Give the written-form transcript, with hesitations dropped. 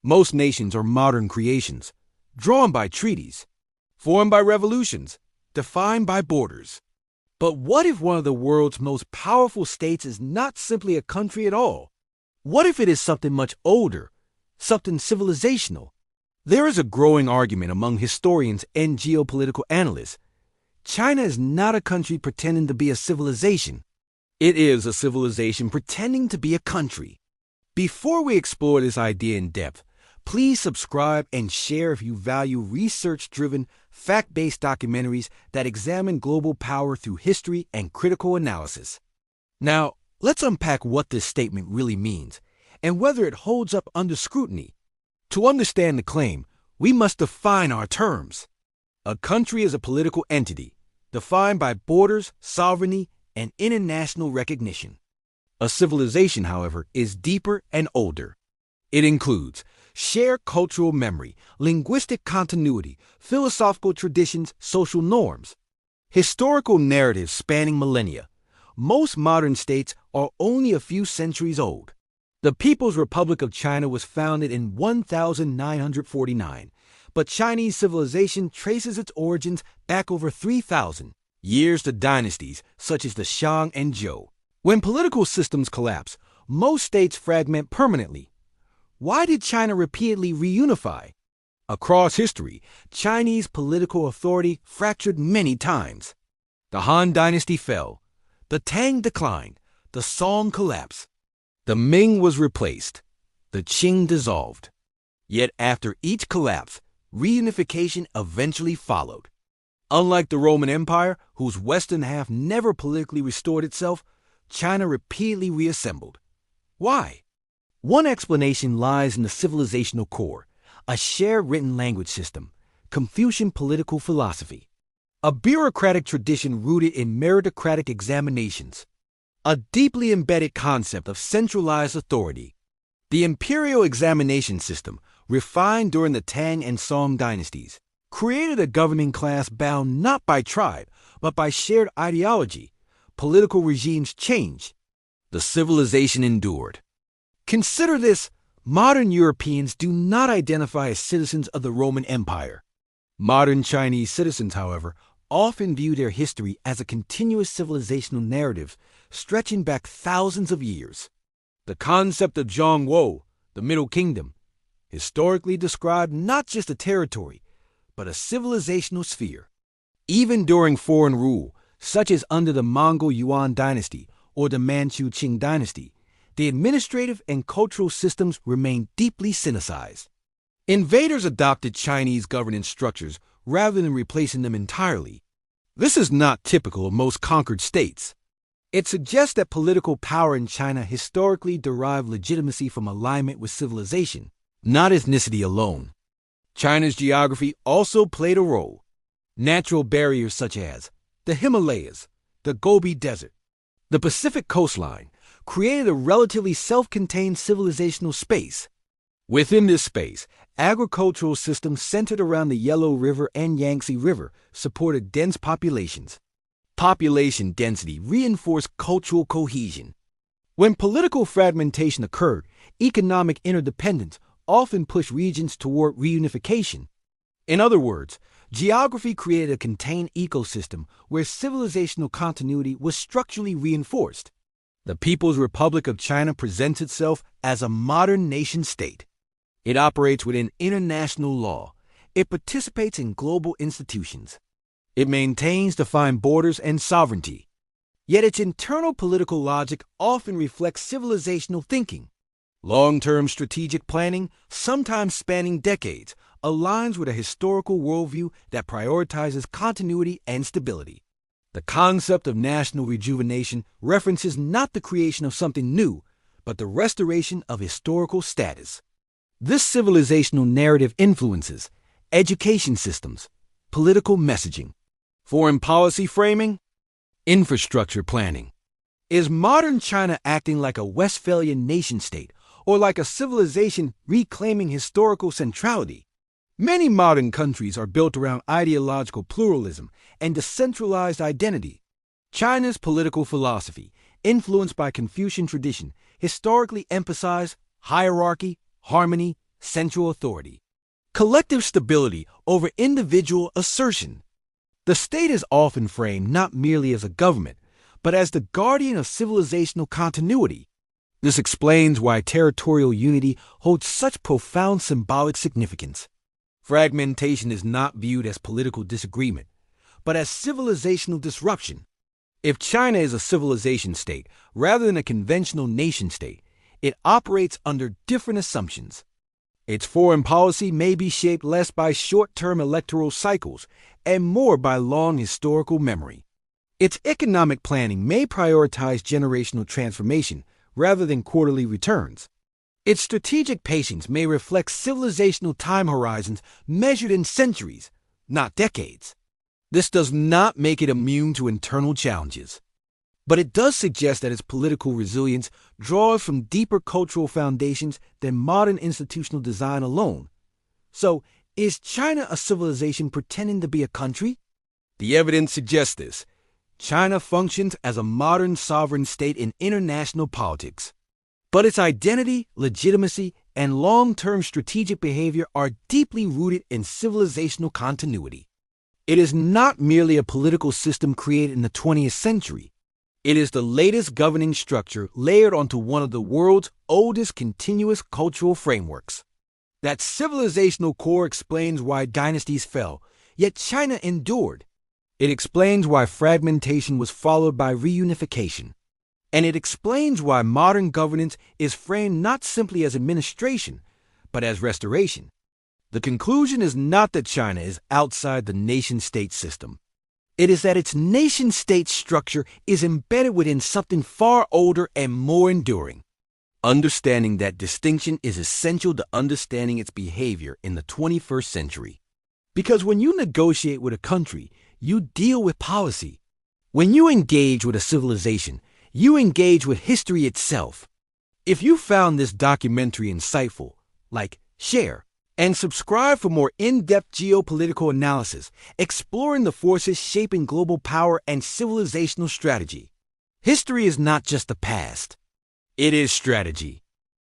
Most nations are modern creations, drawn by treaties, formed by revolutions, defined by borders. But what if one of the world's most powerful states is not simply a country at all? What if it is something much older, something civilizational? There is a growing argument among historians and geopolitical analysts. China is not a country pretending to be a civilization. It is a civilization pretending to be a country. Before we explore this idea in depth, please subscribe and share if you value research-driven, fact-based documentaries that examine global power through history and critical analysis. Now, let's unpack what this statement really means and whether it holds up under scrutiny. To understand the claim, we must define our terms. A country is a political entity, defined by borders, sovereignty, and international recognition. A civilization, however, is deeper and older. It includes shared cultural memory, linguistic continuity, philosophical traditions, social norms, historical narratives spanning millennia. Most modern states are only a few centuries old. The People's Republic of China was founded in 1949, but Chinese civilization traces its origins back over 3,000 years to dynasties such as the Shang and Zhou. When political systems collapse, most states fragment permanently. Why did China repeatedly reunify? Across history, Chinese political authority fractured many times. The Han Dynasty fell, the Tang declined, the Song collapsed. The Ming was replaced, the Qing dissolved. Yet after each collapse, reunification eventually followed. Unlike the Roman Empire, whose western half never politically restored itself, China repeatedly reassembled. Why? One explanation lies in the civilizational core, a shared written language system, Confucian political philosophy, a bureaucratic tradition rooted in meritocratic examinations, a deeply embedded concept of centralized authority. The imperial examination system, refined during the Tang and Song dynasties, created a governing class bound not by tribe, but by shared ideology. Political regimes changed. The civilization endured. Consider this: modern Europeans do not identify as citizens of the Roman Empire. Modern Chinese citizens, however, often view their history as a continuous civilizational narrative stretching back thousands of years. The concept of Zhongguo, the Middle Kingdom, historically described not just a territory, but a civilizational sphere. Even during foreign rule, such as under the Mongol Yuan dynasty or the Manchu Qing dynasty, the administrative and cultural systems remained deeply sinicized. Invaders adopted Chinese governance structures rather than replacing them entirely. This is not typical of most conquered states. It suggests that political power in China historically derived legitimacy from alignment with civilization, not ethnicity alone. China's geography also played a role. Natural barriers such as the Himalayas, the Gobi Desert, the Pacific coastline created a relatively self-contained civilizational space. Within this space, agricultural systems centered around the Yellow River and Yangtze River supported dense populations. Population density reinforced cultural cohesion. When political fragmentation occurred, economic interdependence often pushed regions toward reunification. In other words, geography created a contained ecosystem where civilizational continuity was structurally reinforced. The People's Republic of China presents itself as a modern nation-state. It operates within international law. It participates in global institutions. It maintains defined borders and sovereignty. Yet its internal political logic often reflects civilizational thinking. Long-term strategic planning, sometimes spanning decades, aligns with a historical worldview that prioritizes continuity and stability. The concept of national rejuvenation references not the creation of something new, but the restoration of historical status. This civilizational narrative influences education systems, political messaging, foreign policy framing, infrastructure planning. Is modern China acting like a Westphalian nation-state or like a civilization reclaiming historical centrality? Many modern countries are built around ideological pluralism and decentralized identity. China's political philosophy, influenced by Confucian tradition, historically emphasized hierarchy, harmony, central authority. Collective stability over individual assertion. The state is often framed not merely as a government, but as the guardian of civilizational continuity. This explains why territorial unity holds such profound symbolic significance. Fragmentation is not viewed as political disagreement, but as civilizational disruption. If China is a civilization state rather than a conventional nation state, it operates under different assumptions. Its foreign policy may be shaped less by short-term electoral cycles and more by long historical memory. Its economic planning may prioritize generational transformation rather than quarterly returns. Its strategic patience may reflect civilizational time horizons measured in centuries, not decades. This does not make it immune to internal challenges, but it does suggest that its political resilience draws from deeper cultural foundations than modern institutional design alone. So, is China a civilization pretending to be a country? The evidence suggests this. China functions as a modern sovereign state in international politics. But its identity, legitimacy, and long-term strategic behavior are deeply rooted in civilizational continuity. It is not merely a political system created in the 20th century. It is the latest governing structure layered onto one of the world's oldest continuous cultural frameworks. That civilizational core explains why dynasties fell, yet China endured. It explains why fragmentation was followed by reunification. And it explains why modern governance is framed not simply as administration, but as restoration. The conclusion is not that China is outside the nation-state system. It is that its nation-state structure is embedded within something far older and more enduring. Understanding that distinction is essential to understanding its behavior in the 21st century. Because when you negotiate with a country, you deal with policy. When you engage with a civilization, you engage with history itself. If you found this documentary insightful, like, share, and subscribe for more in-depth geopolitical analysis, exploring the forces shaping global power and civilizational strategy. History is not just the past. It is strategy.